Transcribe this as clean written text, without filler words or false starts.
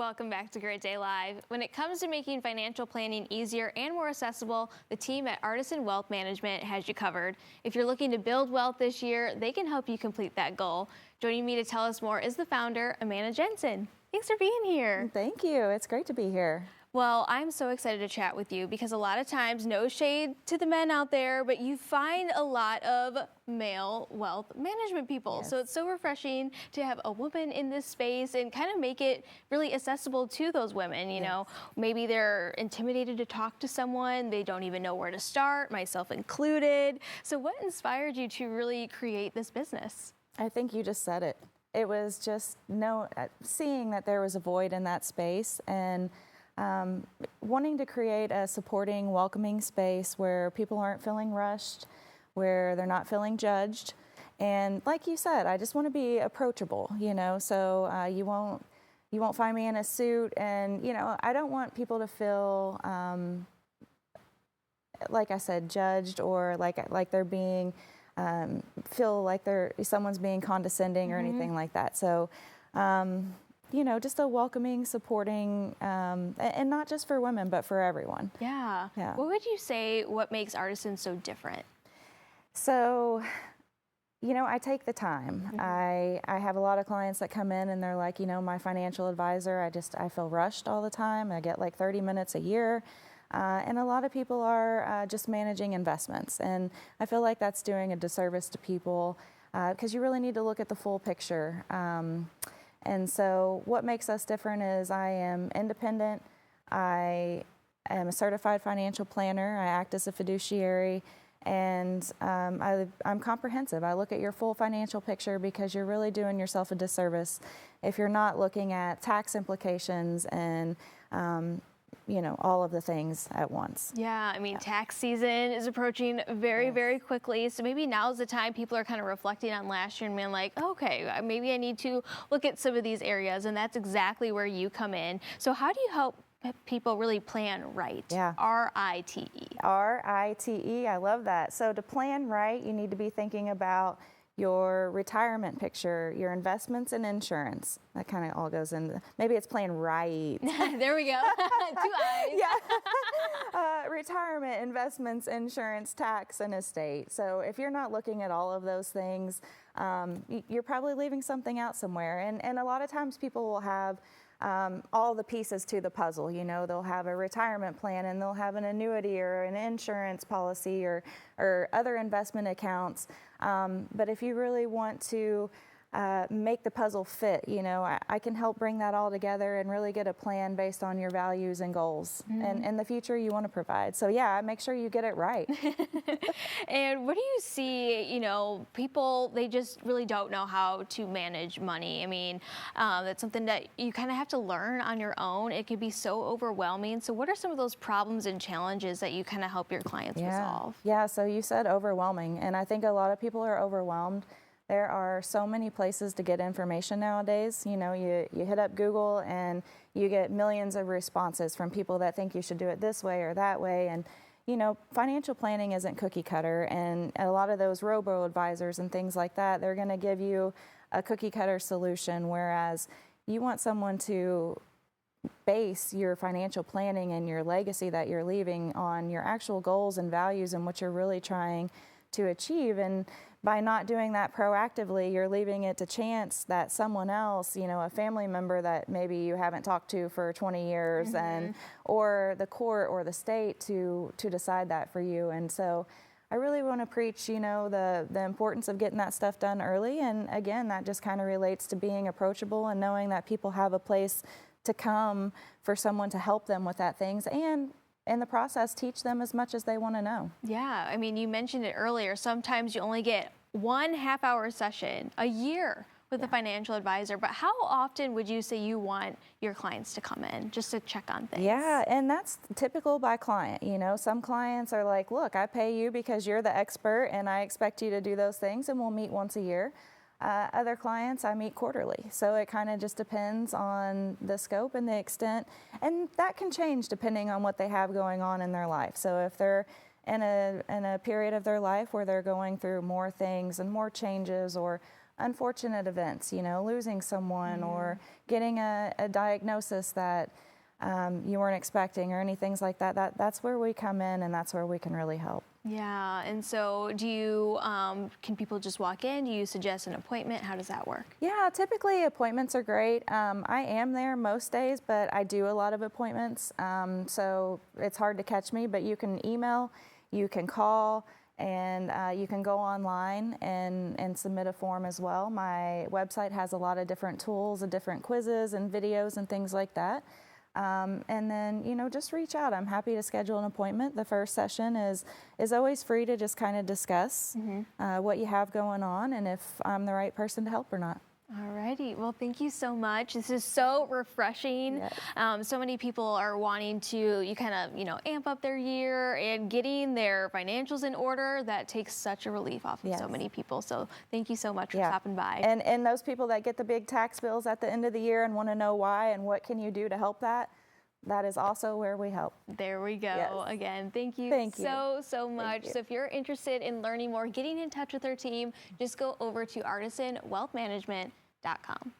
Welcome back to Great Day Live. When it comes to making financial planning easier and more accessible, the team at Artisan Wealth Management has you covered. If you're looking to build wealth this year, they can help you complete that goal. Joining me to tell us more is the founder, Amanda Jensen. Thanks for being here. Thank you. It's great to be here. Well, I'm so excited to chat with you because a lot of times, no shade to the men out there, but you find a lot of male wealth management people. Yes. So it's so refreshing to have a woman in this space and kind of make it really accessible to those women. You know, maybe they're intimidated to talk to someone. They don't even know where to start, myself included. So what inspired you to really create this business? I think you just said it. It was just seeing that there was a void in that space and wanting to create a supporting, welcoming space where people aren't feeling rushed, where they're not feeling judged. And like you said, I just want to be approachable, you know, so you won't find me in a suit. And, you know, I don't want people to feel, like I said, judged or like they're being, feel like someone's being condescending or anything like that. So, you know, just a welcoming, supporting, and not just for women, but for everyone. Yeah. What would you say what makes Artisan so different? So, you know, I take the time. I have a lot of clients that come in and they're like, you know, my financial advisor, I feel rushed all the time. I get like 30 minutes a year. And a lot of people are just managing investments. And I feel like that's doing a disservice to people because you really need to look at the full picture. And so what makes us different is I am independent. I am a certified financial planner. I act as a fiduciary. And I'm comprehensive. I look at your full financial picture because you're really doing yourself a disservice if you're not looking at tax implications and you know, all of the things at once. Yeah, I mean, tax season is approaching very, very quickly. So maybe now's the time people are kind of reflecting on last year and being like, okay, maybe I need to look at some of these areas. And that's exactly where you come in. So how do you help people really plan right? Yeah. R-I-T-E. R-I-T-E, I love that. So to plan right, you need to be thinking about your retirement picture, your investments and insurance. That kind of all goes in. Maybe it's plan right. There we go. 2 eyes. Yeah. Retirement, investments, insurance, tax, and estate. So if you're not looking at all of those things, you're probably leaving something out somewhere. And a lot of times people will have all the pieces to the puzzle. You know, they'll have a retirement plan and they'll have an annuity or an insurance policy or other investment accounts. But if you really want to make the puzzle fit, you know, I can help bring that all together and really get a plan based on your values and goals and the future you want to provide. So yeah, make sure you get it right. And what do you see, you know, people, they just really don't know how to manage money. I mean, that's something that you kind of have to learn on your own. It can be so overwhelming. So what are some of those problems and challenges that you kind of help your clients resolve? Yeah, so you said overwhelming, and I think a lot of people are overwhelmed. There are so many places to get information nowadays. You know, you hit up Google and you get millions of responses from people that think you should do it this way or that way. And, you know, financial planning isn't cookie cutter. And a lot of those robo-advisors and things like that, they're going to give you a cookie cutter solution, whereas you want someone to base your financial planning and your legacy that you're leaving on your actual goals and values and what you're really trying to achieve. And by not doing that proactively, you're leaving it to chance that someone else, you know, a family member that maybe you haven't talked to for 20 years and or the court or the state to decide that for you. And so I really want to preach, you know, the importance of getting that stuff done early. And again, that just kind of relates to being approachable and knowing that people have a place to come for someone to help them with that things, and in the process, teach them as much as they want to know. Yeah, I mean, you mentioned it earlier. Sometimes you only get 1 half-hour session a year with a financial advisor, but how often would you say you want your clients to come in just to check on things? Yeah, and that's typical by client. You know, some clients are like, look, I pay you because you're the expert and I expect you to do those things, and we'll meet once a year. Other clients I meet quarterly. So it kind of just depends on the scope and the extent. And that can change depending on what they have going on in their life. So if they're in a period of their life where they're going through more things and more changes or unfortunate events, losing someone or getting a diagnosis that you weren't expecting or anything like that. That's where we come in, and that's where we can really help. Yeah, and so do you, can people just walk in? Do you suggest an appointment? How does that work? Yeah, typically appointments are great. I am there most days, but I do a lot of appointments, so it's hard to catch me, but you can email, you can call, and you can go online and submit a form as well. My website has a lot of different tools and different quizzes and videos and things like that. And then, just reach out. I'm happy to schedule an appointment. The first session is always free to just kind of discuss what you have going on and if I'm the right person to help or not. Alrighty, well, thank you so much. This is so refreshing. Yes. So many people are wanting to, amp up their year and getting their financials in order. That takes such a relief off of so many people. So thank you so much for stopping by. And those people that get the big tax bills at the end of the year and want to know why and what can you do to help that is also where we help. There we go. Yes. Again, thank you so much. So if you're interested in learning more, getting in touch with our team, just go over to artisanwealthmanagement.com.